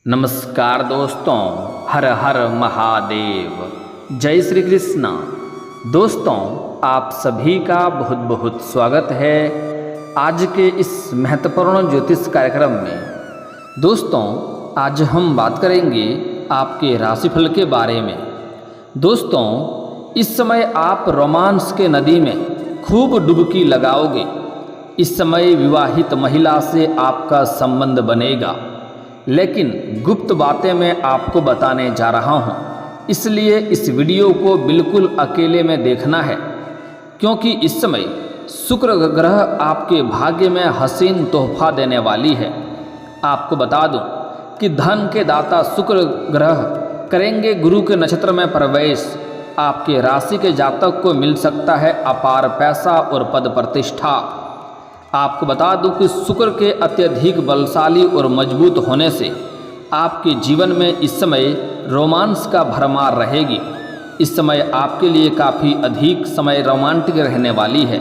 नमस्कार दोस्तों, हर हर महादेव, जय श्री कृष्ण। दोस्तों, आप सभी का बहुत बहुत स्वागत है आज के इस महत्वपूर्ण ज्योतिष कार्यक्रम में। दोस्तों, आज हम बात करेंगे आपके राशिफल के बारे में। दोस्तों, इस समय आप रोमांस के नदी में खूब डुबकी लगाओगे। इस समय विवाहित महिला से आपका संबंध बनेगा, लेकिन गुप्त बातें मैं आपको बताने जा रहा हूं, इसलिए इस वीडियो को बिल्कुल अकेले में देखना है, क्योंकि इस समय शुक्र ग्रह आपके भाग्य में हसीन तोहफा देने वाली है। आपको बता दूं कि धन के दाता शुक्र ग्रह करेंगे गुरु के नक्षत्र में प्रवेश। आपके राशि के जातक को मिल सकता है अपार पैसा और पद प्रतिष्ठा। आपको बता दूं कि शुक्र के अत्यधिक बलशाली और मजबूत होने से आपके जीवन में इस समय रोमांस का भरमार रहेगी। इस समय आपके लिए काफ़ी अधिक समय रोमांटिक रहने वाली है।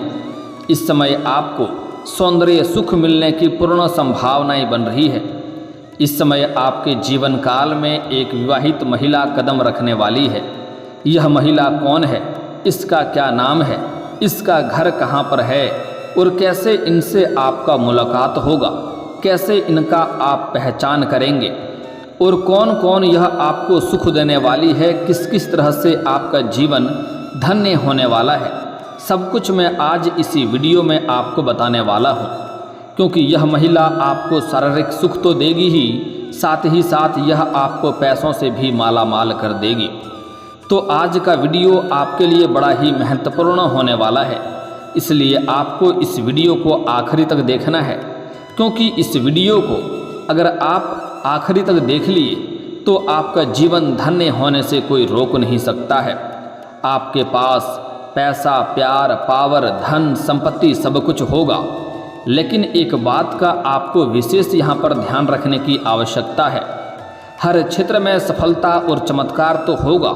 इस समय आपको सौंदर्य सुख मिलने की पूर्ण संभावनाएं बन रही है। इस समय आपके जीवन काल में एक विवाहित महिला कदम रखने वाली है। यह महिला कौन है, इसका क्या नाम है, इसका घर कहाँ पर है और कैसे इनसे आपका मुलाकात होगा, कैसे इनका आप पहचान करेंगे और कौन कौन यह आपको सुख देने वाली है, किस किस तरह से आपका जीवन धन्य होने वाला है, सब कुछ मैं आज इसी वीडियो में आपको बताने वाला हूँ। क्योंकि यह महिला आपको शारीरिक सुख तो देगी ही साथ यह आपको पैसों से भी माला माल कर देगी। तो आज का वीडियो आपके लिए बड़ा ही महत्वपूर्ण होने वाला है, इसलिए आपको इस वीडियो को आखिरी तक देखना है। क्योंकि इस वीडियो को अगर आप आखिरी तक देख लिए तो आपका जीवन धन्य होने से कोई रोक नहीं सकता है। आपके पास पैसा, प्यार, पावर, धन, संपत्ति सब कुछ होगा, लेकिन एक बात का आपको विशेष यहाँ पर ध्यान रखने की आवश्यकता है। हर क्षेत्र में सफलता और चमत्कार तो होगा,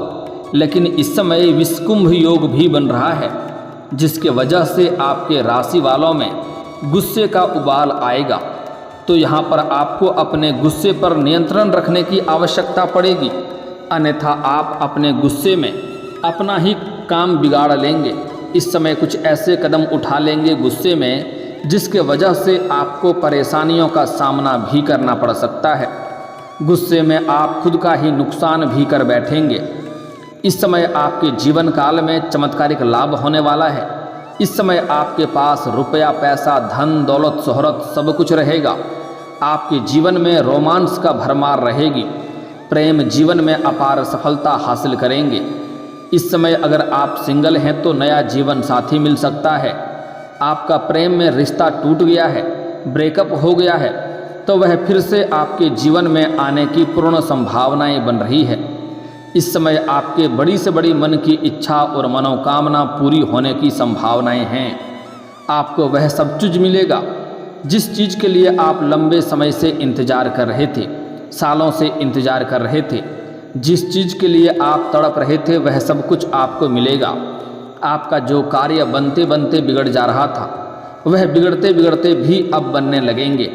लेकिन इस समय विषकुंभ योग भी बन रहा है, जिसके वजह से आपके राशि वालों में गुस्से का उबाल आएगा। तो यहाँ पर आपको अपने गुस्से पर नियंत्रण रखने की आवश्यकता पड़ेगी, अन्यथा आप अपने गुस्से में अपना ही काम बिगाड़ लेंगे। इस समय कुछ ऐसे कदम उठा लेंगे गुस्से में, जिसके वजह से आपको परेशानियों का सामना भी करना पड़ सकता है। गुस्से में आप खुद का ही नुकसान भी कर बैठेंगे। इस समय आपके जीवन काल में चमत्कारिक लाभ होने वाला है। इस समय आपके पास रुपया, पैसा, धन, दौलत, शोहरत सब कुछ रहेगा। आपके जीवन में रोमांस का भरमार रहेगी। प्रेम जीवन में अपार सफलता हासिल करेंगे। इस समय अगर आप सिंगल हैं तो नया जीवन साथी मिल सकता है। आपका प्रेम में रिश्ता टूट गया है, ब्रेकअप हो गया है, तो वह फिर से आपके जीवन में आने की पूर्ण संभावनाएं बन रही है। इस समय आपके बड़ी से बड़ी मन की इच्छा और मनोकामना पूरी होने की संभावनाएं हैं। आपको वह सब चीज़ मिलेगा जिस चीज़ के लिए आप लंबे समय से इंतजार कर रहे थे, सालों से इंतजार कर रहे थे। जिस चीज़ के लिए आप तड़प रहे थे वह सब कुछ आपको मिलेगा। आपका जो कार्य बनते बनते बिगड़ जा रहा था, वह बिगड़ते बिगड़ते भी अब बनने लगेंगे।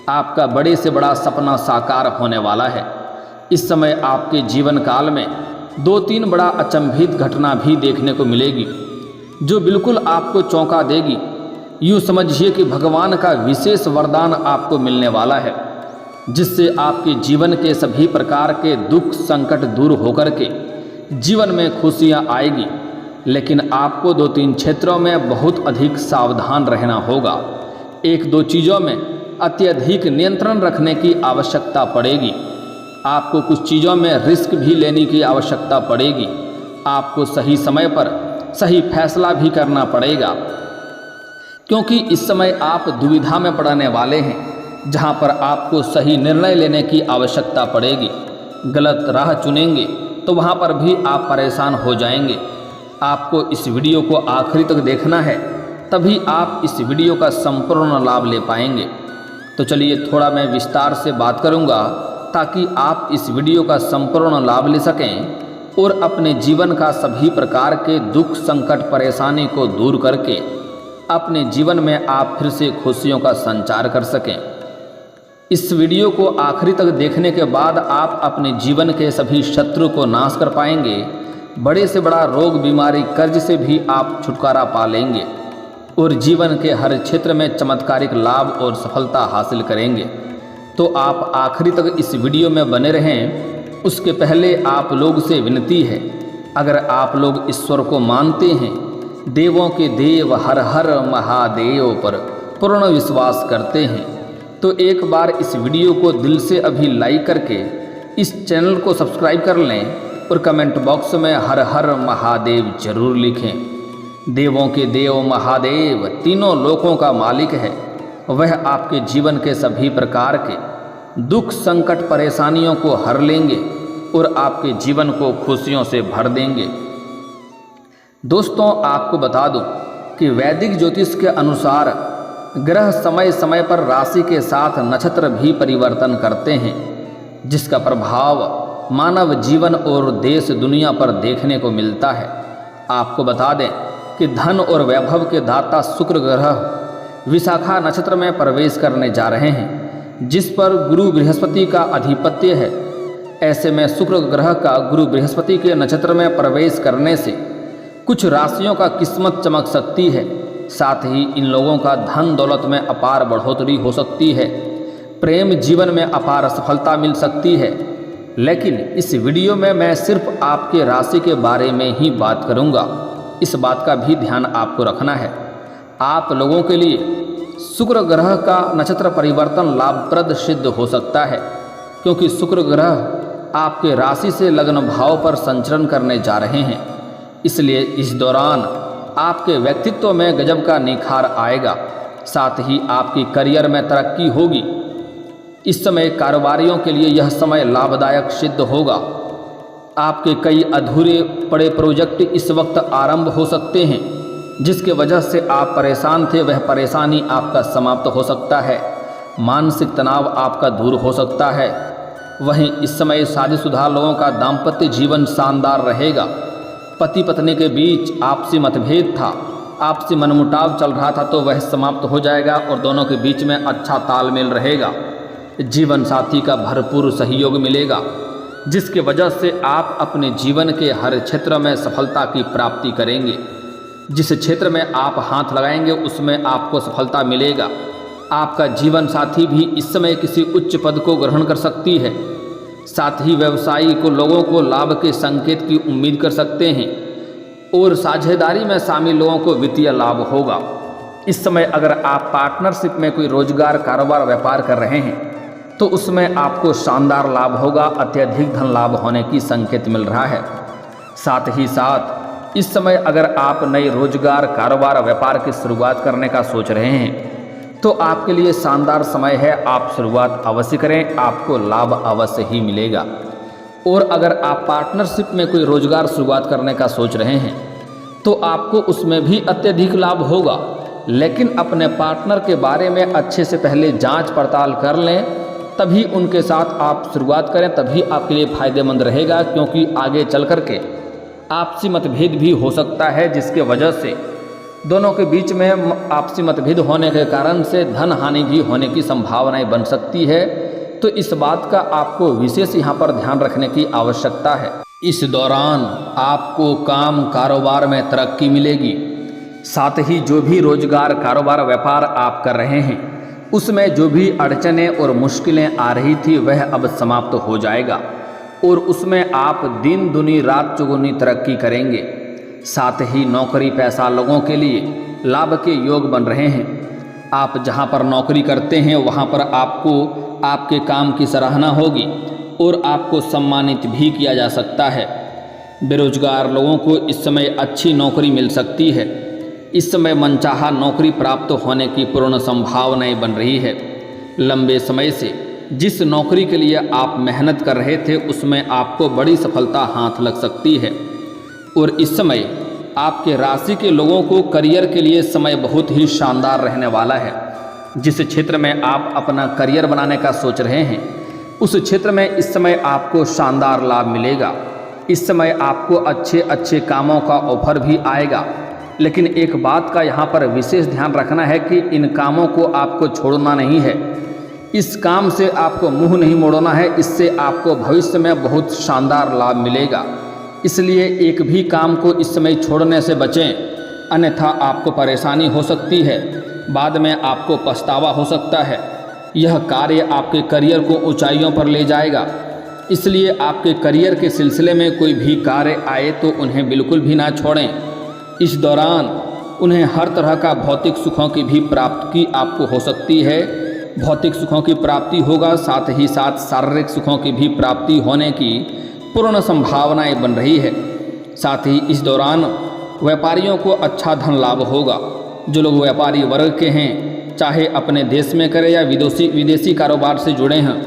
आपका बड़े से बड़ा सपना साकार होने वाला है। इस समय आपके जीवन काल में 2-3 बड़ा अचंभित घटना भी देखने को मिलेगी, जो बिल्कुल आपको चौंका देगी। यूँ समझिए कि भगवान का विशेष वरदान आपको मिलने वाला है, जिससे आपके जीवन के सभी प्रकार के दुख संकट दूर होकर के जीवन में खुशियाँ आएगी। लेकिन आपको 2-3 क्षेत्रों में बहुत अधिक सावधान रहना होगा। 1-2 चीज़ों में अत्यधिक नियंत्रण रखने की आवश्यकता पड़ेगी। आपको कुछ चीज़ों में रिस्क भी लेने की आवश्यकता पड़ेगी। आपको सही समय पर सही फैसला भी करना पड़ेगा, क्योंकि इस समय आप दुविधा में पड़ने वाले हैं, जहां पर आपको सही निर्णय लेने की आवश्यकता पड़ेगी। गलत राह चुनेंगे तो वहां पर भी आप परेशान हो जाएंगे। आपको इस वीडियो को आखिरी तक देखना है, तभी आप इस वीडियो का संपूर्ण लाभ ले पाएंगे। तो चलिए थोड़ा मैं विस्तार से बात करूंगा, ताकि आप इस वीडियो का संपूर्ण लाभ ले सकें और अपने जीवन का सभी प्रकार के दुख संकट परेशानी को दूर करके अपने जीवन में आप फिर से खुशियों का संचार कर सकें। इस वीडियो को आखिरी तक देखने के बाद आप अपने जीवन के सभी शत्रु को नाश कर पाएंगे। बड़े से बड़ा रोग, बीमारी, कर्ज से भी आप छुटकारा पा लेंगे और जीवन के हर क्षेत्र में चमत्कारिक लाभ और सफलता हासिल करेंगे। तो आप आखिरी तक इस वीडियो में बने रहें। उसके पहले आप लोग से विनती है, अगर आप लोग ईश्वर को मानते हैं, देवों के देव हर हर महादेव पर पूर्ण विश्वास करते हैं, तो एक बार इस वीडियो को दिल से अभी लाइक करके इस चैनल को सब्सक्राइब कर लें और कमेंट बॉक्स में हर हर महादेव जरूर लिखें। देवों के देव महादेव तीनों लोकों का मालिक है। वह आपके जीवन के सभी प्रकार के दुख, संकट, परेशानियों को हर लेंगे और आपके जीवन को खुशियों से भर देंगे। दोस्तों, आपको बता दूं कि वैदिक ज्योतिष के अनुसार ग्रह समय समय पर राशि के साथ नक्षत्र भी परिवर्तन करते हैं, जिसका प्रभाव मानव जीवन और देश दुनिया पर देखने को मिलता है। आपको बता दें कि धन और वैभव के दाता शुक्र ग्रह विशाखा नक्षत्र में प्रवेश करने जा रहे हैं, जिस पर गुरु बृहस्पति का आधिपत्य है। ऐसे में शुक्र ग्रह का गुरु बृहस्पति के नक्षत्र में प्रवेश करने से कुछ राशियों का किस्मत चमक सकती है। साथ ही इन लोगों का धन दौलत में अपार बढ़ोतरी हो सकती है, प्रेम जीवन में अपार सफलता मिल सकती है। लेकिन इस वीडियो में मैं सिर्फ आपके राशि के बारे में ही बात करूंगा। इस बात का भी ध्यान आपको रखना है। आप लोगों के लिए शुक्र ग्रह का नक्षत्र परिवर्तन लाभप्रद सिद्ध हो सकता है, क्योंकि शुक्र ग्रह आपके राशि से लग्न भाव पर संचरण करने जा रहे हैं। इसलिए इस दौरान आपके व्यक्तित्व में गजब का निखार आएगा। साथ ही आपकी करियर में तरक्की होगी। इस समय कारोबारियों के लिए यह समय लाभदायक सिद्ध होगा। आपके कई अधूरे पड़े प्रोजेक्ट इस वक्त आरंभ हो सकते हैं, जिसके वजह से आप परेशान थे, वह परेशानी आपका समाप्त हो सकता है। मानसिक तनाव आपका दूर हो सकता है। वहीं इस समय शादीशुदा लोगों का दाम्पत्य जीवन शानदार रहेगा। पति पत्नी के बीच आपसी मतभेद था, आपसी मनमुटाव चल रहा था, तो वह समाप्त हो जाएगा और दोनों के बीच में अच्छा तालमेल रहेगा। जीवन साथी का भरपूर सहयोग मिलेगा, जिसके वजह से आप अपने जीवन के हर क्षेत्र में सफलता की प्राप्ति करेंगे। जिस क्षेत्र में आप हाथ लगाएंगे उसमें आपको सफलता मिलेगा। आपका जीवन साथी भी इस समय किसी उच्च पद को ग्रहण कर सकती है। साथ ही व्यवसायी को लोगों को लाभ के संकेत की उम्मीद कर सकते हैं और साझेदारी में शामिल लोगों को वित्तीय लाभ होगा। इस समय अगर आप पार्टनरशिप में कोई रोजगार, कारोबार, व्यापार कर रहे हैं तो उसमें आपको शानदार लाभ होगा। अत्यधिक धन लाभ होने की संकेत मिल रहा है। साथ ही साथ इस समय अगर आप नए रोजगार, कारोबार, व्यापार की शुरुआत करने का सोच रहे हैं तो आपके लिए शानदार समय है। आप शुरुआत अवश्य करें, आपको लाभ अवश्य ही मिलेगा। और अगर आप पार्टनरशिप में कोई रोजगार शुरुआत करने का सोच रहे हैं तो आपको उसमें भी अत्यधिक लाभ होगा। लेकिन अपने पार्टनर के बारे में अच्छे से पहले जांच पड़ताल कर लें, तभी उनके साथ आप शुरुआत करें, तभी आपके लिए फायदेमंद रहेगा। क्योंकि आगे चल कर के आपसी मतभेद भी हो सकता है, जिसके वजह से दोनों के बीच में आपसी मतभेद होने के कारण से धन हानि भी होने की संभावनाएं बन सकती है। तो इस बात का आपको विशेष यहाँ पर ध्यान रखने की आवश्यकता है। इस दौरान आपको काम, कारोबार में तरक्की मिलेगी। साथ ही जो भी रोजगार, कारोबार, व्यापार आप कर रहे हैं उसमें जो भी अड़चनें और मुश्किलें आ रही थी वह अब समाप्त हो जाएगा और उसमें आप दिन दुनी रात चौगुनी तरक्की करेंगे। साथ ही नौकरी पेशा लोगों के लिए लाभ के योग बन रहे हैं। आप जहां पर नौकरी करते हैं वहां पर आपको आपके काम की सराहना होगी और आपको सम्मानित भी किया जा सकता है। बेरोजगार लोगों को इस समय अच्छी नौकरी मिल सकती है। इस समय मनचाहा नौकरी प्राप्त होने की पूर्ण संभावनाएं बन रही है। लंबे समय से जिस नौकरी के लिए आप मेहनत कर रहे थे उसमें आपको बड़ी सफलता हाथ लग सकती है। और इस समय आपके राशि के लोगों को करियर के लिए समय बहुत ही शानदार रहने वाला है। जिस क्षेत्र में आप अपना करियर बनाने का सोच रहे हैं उस क्षेत्र में इस समय आपको शानदार लाभ मिलेगा। इस समय आपको अच्छे अच्छे कामों का ऑफर भी आएगा। लेकिन एक बात का यहाँ पर विशेष ध्यान रखना है कि इन कामों को आपको छोड़ना नहीं है, इस काम से आपको मुंह नहीं मोड़ना है, इससे आपको भविष्य में बहुत शानदार लाभ मिलेगा। इसलिए एक भी काम को इस समय छोड़ने से बचें, अन्यथा आपको परेशानी हो सकती है, बाद में आपको पछतावा हो सकता है। यह कार्य आपके करियर को ऊंचाइयों पर ले जाएगा। इसलिए आपके करियर के सिलसिले में कोई भी कार्य आए तो उन्हें बिल्कुल भी ना छोड़ें। इस दौरान उन्हें हर तरह का भौतिक सुखों की भी प्राप्ति आपको हो सकती है। भौतिक सुखों की प्राप्ति होगा, साथ ही साथ शारीरिक सुखों की भी प्राप्ति होने की पूर्ण संभावनाएं बन रही है। साथ ही इस दौरान व्यापारियों को अच्छा धन लाभ होगा। जो लोग व्यापारी वर्ग के हैं, चाहे अपने देश में करें या विदेशी कारोबार से जुड़े हैं,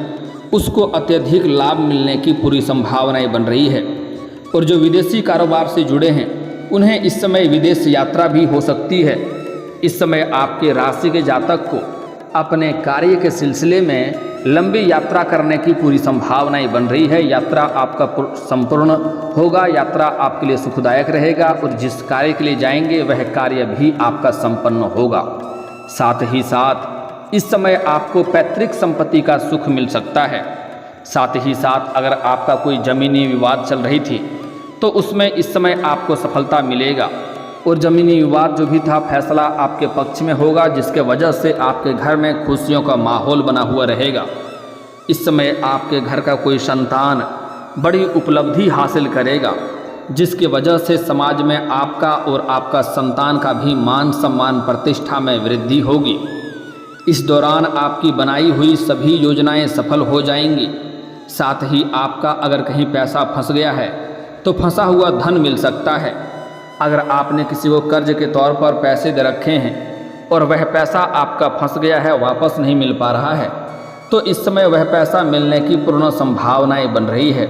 उसको अत्यधिक लाभ मिलने की पूरी संभावनाएं बन रही है। और जो विदेशी कारोबार से जुड़े हैं, उन्हें इस समय विदेश यात्रा भी हो सकती है। इस समय आपके राशि के जातक को अपने कार्य के सिलसिले में लंबी यात्रा करने की पूरी संभावनाएं बन रही है। यात्रा आपका संपूर्ण होगा, यात्रा आपके लिए सुखदायक रहेगा और जिस कार्य के लिए जाएंगे वह कार्य भी आपका संपन्न होगा। साथ ही साथ इस समय आपको पैतृक संपत्ति का सुख मिल सकता है। साथ ही साथ अगर आपका कोई जमीनी विवाद चल रही थी तो उसमें इस समय आपको सफलता मिलेगा और ज़मीनी विवाद जो भी था फैसला आपके पक्ष में होगा, जिसके वजह से आपके घर में खुशियों का माहौल बना हुआ रहेगा। इस समय आपके घर का कोई संतान बड़ी उपलब्धि हासिल करेगा, जिसकी वजह से समाज में आपका और आपका संतान का भी मान सम्मान प्रतिष्ठा में वृद्धि होगी। इस दौरान आपकी बनाई हुई सभी योजनाएं सफल हो जाएंगी। साथ ही आपका अगर कहीं पैसा फंस गया है तो फंसा हुआ धन मिल सकता है। अगर आपने किसी को कर्ज के तौर पर पैसे दे रखे हैं और वह पैसा आपका फंस गया है, वापस नहीं मिल पा रहा है, तो इस समय वह पैसा मिलने की पूर्ण संभावनाएं बन रही है।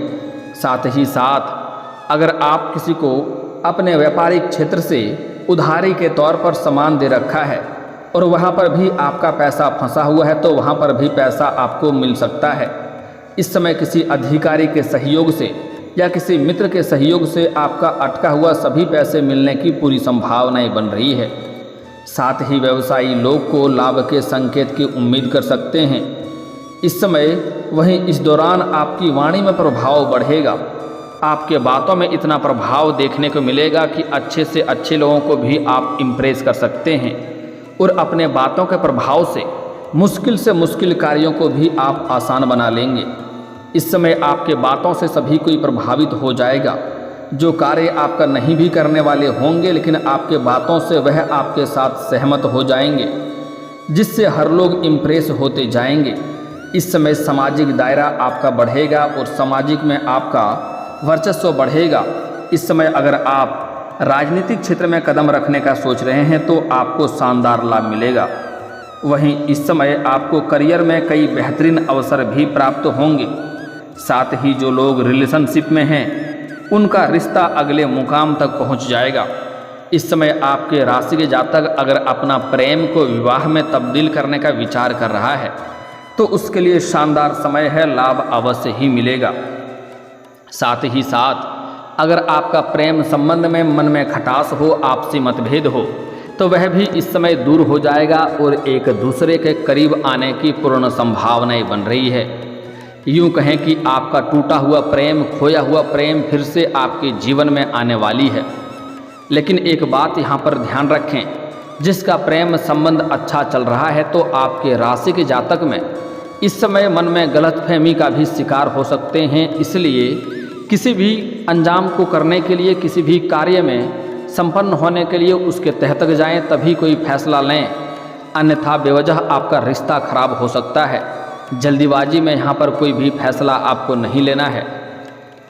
साथ ही साथ अगर आप किसी को अपने व्यापारिक क्षेत्र से उधारी के तौर पर सामान दे रखा है और वहाँ पर भी आपका पैसा फंसा हुआ है, तो वहाँ पर भी पैसा आपको मिल सकता है। इस समय किसी अधिकारी के सहयोग से या किसी मित्र के सहयोग से आपका अटका हुआ सभी पैसे मिलने की पूरी संभावनाएं बन रही है। साथ ही व्यवसायी लोग को लाभ के संकेत की उम्मीद कर सकते हैं इस समय। वहीं इस दौरान आपकी वाणी में प्रभाव बढ़ेगा। आपके बातों में इतना प्रभाव देखने को मिलेगा कि अच्छे से अच्छे लोगों को भी आप इम्प्रेस कर सकते हैं और अपने बातों के प्रभाव से मुश्किल कार्यों को भी आप आसान बना लेंगे। इस समय आपके बातों से सभी कोई प्रभावित हो जाएगा। जो कार्य आपका नहीं भी करने वाले होंगे, लेकिन आपके बातों से वह आपके साथ सहमत हो जाएंगे, जिससे हर लोग इम्प्रेस होते जाएंगे। इस समय सामाजिक दायरा आपका बढ़ेगा और सामाजिक में आपका वर्चस्व बढ़ेगा। इस समय अगर आप राजनीतिक क्षेत्र में कदम रखने का सोच रहे हैं तो आपको शानदार लाभ मिलेगा। वहीं इस समय आपको करियर में कई बेहतरीन अवसर भी प्राप्त होंगे। साथ ही जो लोग रिलेशनशिप में हैं उनका रिश्ता अगले मुकाम तक पहुंच जाएगा। इस समय आपके राशि के जातक अगर अपना प्रेम को विवाह में तब्दील करने का विचार कर रहा है तो उसके लिए शानदार समय है, लाभ अवश्य ही मिलेगा। साथ ही साथ अगर आपका प्रेम संबंध में मन में खटास हो, आपसी मतभेद हो, तो वह भी इस समय दूर हो जाएगा और एक दूसरे के करीब आने की पूर्ण संभावनाएं बन रही है। यूँ कहें कि आपका टूटा हुआ प्रेम, खोया हुआ प्रेम फिर से आपके जीवन में आने वाली है। लेकिन एक बात यहाँ पर ध्यान रखें, जिसका प्रेम संबंध अच्छा चल रहा है तो आपके राशि के जातक में इस समय मन में गलतफहमी का भी शिकार हो सकते हैं। इसलिए किसी भी अंजाम को करने के लिए, किसी भी कार्य में संपन्न होने के लिए उसके तह तक जाएँ, तभी कोई फैसला लें, अन्यथा बेवजह आपका रिश्ता खराब हो सकता है। जल्दीबाजी में यहाँ पर कोई भी फैसला आपको नहीं लेना है।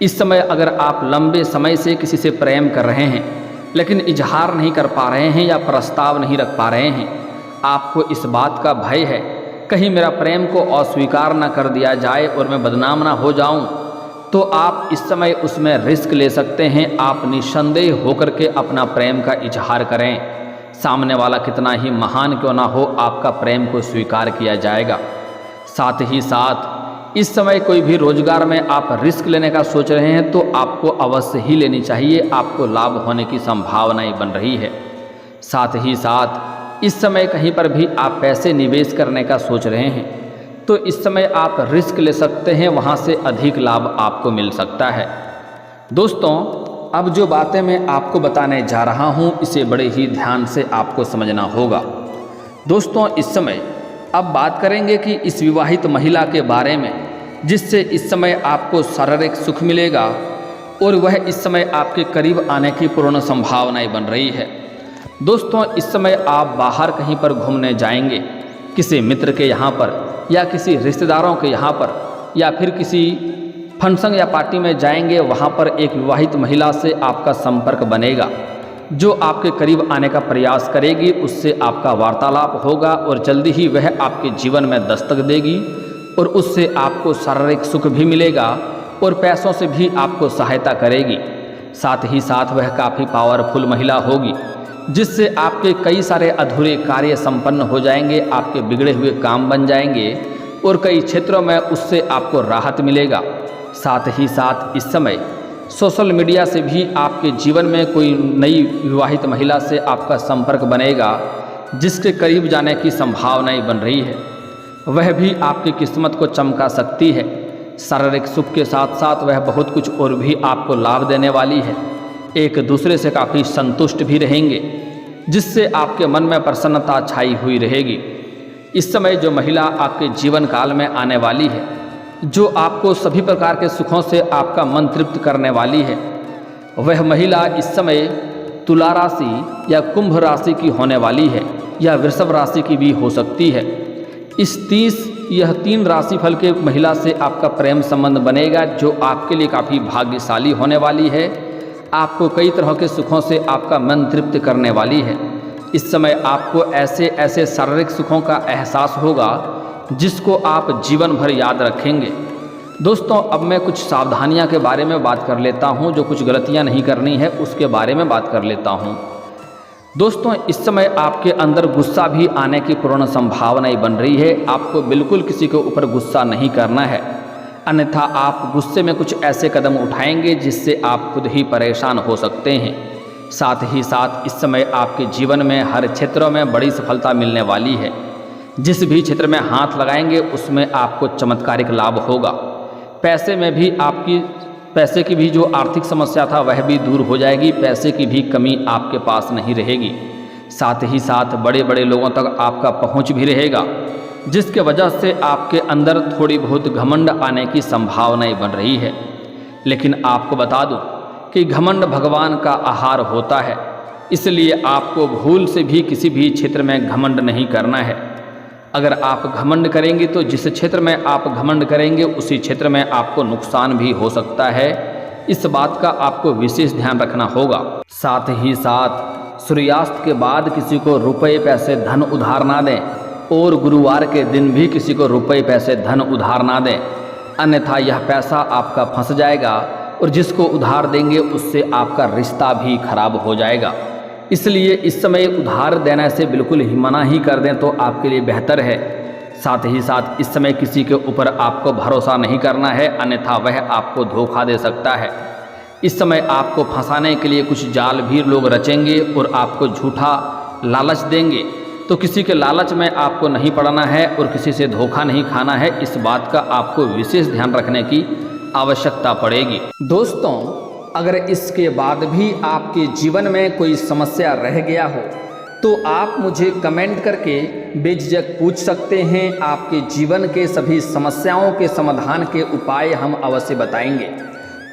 इस समय अगर आप लंबे समय से किसी से प्रेम कर रहे हैं लेकिन इजहार नहीं कर पा रहे हैं या प्रस्ताव नहीं रख पा रहे हैं, आपको इस बात का भय है कहीं मेरा प्रेम को अस्वीकार न कर दिया जाए और मैं बदनाम ना हो जाऊं, तो आप इस समय उसमें रिस्क ले सकते हैं। आप निस्संदेह होकर के अपना प्रेम का इजहार करें। सामने वाला कितना ही महान क्यों ना हो, आपका प्रेम को स्वीकार किया जाएगा। साथ ही साथ इस समय कोई भी रोजगार में आप रिस्क लेने का सोच रहे हैं तो आपको अवश्य ही लेनी चाहिए, आपको लाभ होने की संभावनाएं बन रही है। साथ ही साथ इस समय कहीं पर भी आप पैसे निवेश करने का सोच रहे हैं तो इस समय आप रिस्क ले सकते हैं, वहाँ से अधिक लाभ आपको मिल सकता है। दोस्तों, अब जो बातें मैं आपको बताने जा रहा हूँ इसे बड़े ही ध्यान से आपको समझना होगा। दोस्तों, इस समय अब बात करेंगे कि इस विवाहित महिला के बारे में जिससे इस समय आपको शारीरिक सुख मिलेगा और वह इस समय आपके करीब आने की पूर्ण संभावनाएं बन रही है। दोस्तों, इस समय आप बाहर कहीं पर घूमने जाएंगे, किसी मित्र के यहाँ पर या किसी रिश्तेदारों के यहाँ पर या फिर किसी फंक्शन या पार्टी में जाएंगे, वहाँ पर एक विवाहित महिला से आपका संपर्क बनेगा जो आपके करीब आने का प्रयास करेगी, उससे आपका वार्तालाप होगा और जल्दी ही वह आपके जीवन में दस्तक देगी और उससे आपको शारीरिक सुख भी मिलेगा और पैसों से भी आपको सहायता करेगी। साथ ही साथ वह काफ़ी पावरफुल महिला होगी जिससे आपके कई सारे अधूरे कार्य संपन्न हो जाएंगे, आपके बिगड़े हुए काम बन जाएंगे और कई क्षेत्रों में उससे आपको राहत मिलेगा। साथ ही साथ इस समय सोशल मीडिया से भी आपके जीवन में कोई नई विवाहित महिला से आपका संपर्क बनेगा जिसके करीब जाने की संभावनाएं बन रही है। वह भी आपकी किस्मत को चमका सकती है। शारीरिक सुख के साथ साथ वह बहुत कुछ और भी आपको लाभ देने वाली है। एक दूसरे से काफ़ी संतुष्ट भी रहेंगे जिससे आपके मन में प्रसन्नता छाई हुई रहेगी। इस समय जो महिला आपके जीवन काल में आने वाली है, जो आपको सभी प्रकार के सुखों से आपका मन तृप्त करने वाली है, वह महिला इस समय तुला राशि या कुंभ राशि की होने वाली है या वृषभ राशि की भी हो सकती है। यह 3 राशिफल के महिला से आपका प्रेम संबंध बनेगा जो आपके लिए काफ़ी भाग्यशाली होने वाली है। आपको कई तरह के सुखों से आपका मन तृप्त करने वाली है। इस समय आपको ऐसे ऐसे शारीरिक सुखों का एहसास होगा जिसको आप जीवन भर याद रखेंगे। दोस्तों, अब मैं कुछ सावधानियां के बारे में बात कर लेता हूं, जो कुछ गलतियां नहीं करनी है उसके बारे में बात कर लेता हूं। दोस्तों, इस समय आपके अंदर गुस्सा भी आने की पूर्ण संभावनाएं बन रही है। आपको बिल्कुल किसी के ऊपर गुस्सा नहीं करना है, अन्यथा आप गुस्से में कुछ ऐसे कदम उठाएंगे जिससे आप खुद ही परेशान हो सकते हैं। साथ ही साथ इस समय आपके जीवन में हर क्षेत्रों में बड़ी सफलता मिलने वाली है। जिस भी क्षेत्र में हाथ लगाएंगे उसमें आपको चमत्कारिक लाभ होगा। पैसे की भी जो आर्थिक समस्या था वह भी दूर हो जाएगी। पैसे की भी कमी आपके पास नहीं रहेगी। साथ ही साथ बड़े बड़े लोगों तक आपका पहुंच भी रहेगा जिसके वजह से आपके अंदर थोड़ी बहुत घमंड आने की संभावनाएं बन रही है। लेकिन आपको बता दूं कि घमंड भगवान का आहार होता है, इसलिए आपको भूल से भी किसी भी क्षेत्र में घमंड नहीं करना है। अगर आप घमंड करेंगे तो जिस क्षेत्र में आप घमंड करेंगे उसी क्षेत्र में आपको नुकसान भी हो सकता है। इस बात का आपको विशेष ध्यान रखना होगा। साथ ही साथ सूर्यास्त के बाद किसी को रुपए पैसे धन उधार ना दें और गुरुवार के दिन भी किसी को रुपए पैसे धन उधार ना दें, अन्यथा यह पैसा आपका फंस जाएगा और जिसको उधार देंगे उससे आपका रिश्ता भी खराब हो जाएगा। इसलिए इस समय उधार देने से बिल्कुल ही मना ही कर दें तो आपके लिए बेहतर है। साथ ही साथ इस समय किसी के ऊपर आपको भरोसा नहीं करना है, अन्यथा वह आपको धोखा दे सकता है। इस समय आपको फंसाने के लिए कुछ जाल भी लोग रचेंगे और आपको झूठा लालच देंगे, तो किसी के लालच में आपको नहीं पड़ना है और किसी से धोखा नहीं खाना है। इस बात का आपको विशेष ध्यान रखने की आवश्यकता पड़ेगी। दोस्तों, अगर इसके बाद भी आपके जीवन में कोई समस्या रह गया हो तो आप मुझे कमेंट करके बेझिझक पूछ सकते हैं। आपके जीवन के सभी समस्याओं के समाधान के उपाय हम अवश्य बताएंगे।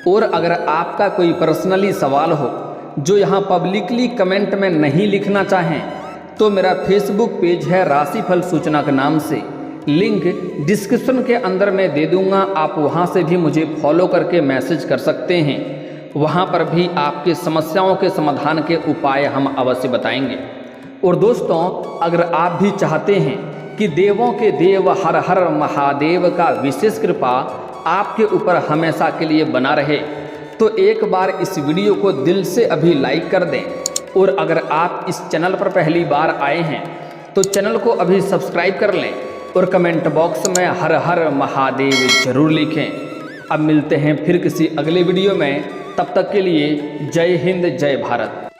और अगर आपका कोई पर्सनली सवाल हो जो यहाँ पब्लिकली कमेंट में नहीं लिखना चाहें तो मेरा फेसबुक पेज है राशिफल सूचना के नाम से, लिंक डिस्क्रिप्शन के अंदर मैं दे दूंगा। आप वहां से भी मुझे फॉलो करके मैसेज कर सकते हैं। वहां पर भी आपके समस्याओं के समाधान के उपाय हम अवश्य बताएंगे। और दोस्तों, अगर आप भी चाहते हैं कि देवों के देव हर हर महादेव का विशेष कृपा आपके ऊपर हमेशा के लिए बना रहे तो एक बार इस वीडियो को दिल से अभी लाइक कर दें। और अगर आप इस चैनल पर पहली बार आए हैं तो चैनल को अभी सब्सक्राइब कर लें और कमेंट बॉक्स में हर हर महादेव जरूर लिखें। अब मिलते हैं फिर किसी अगले वीडियो में, तब तक के लिए जय हिंद जय भारत।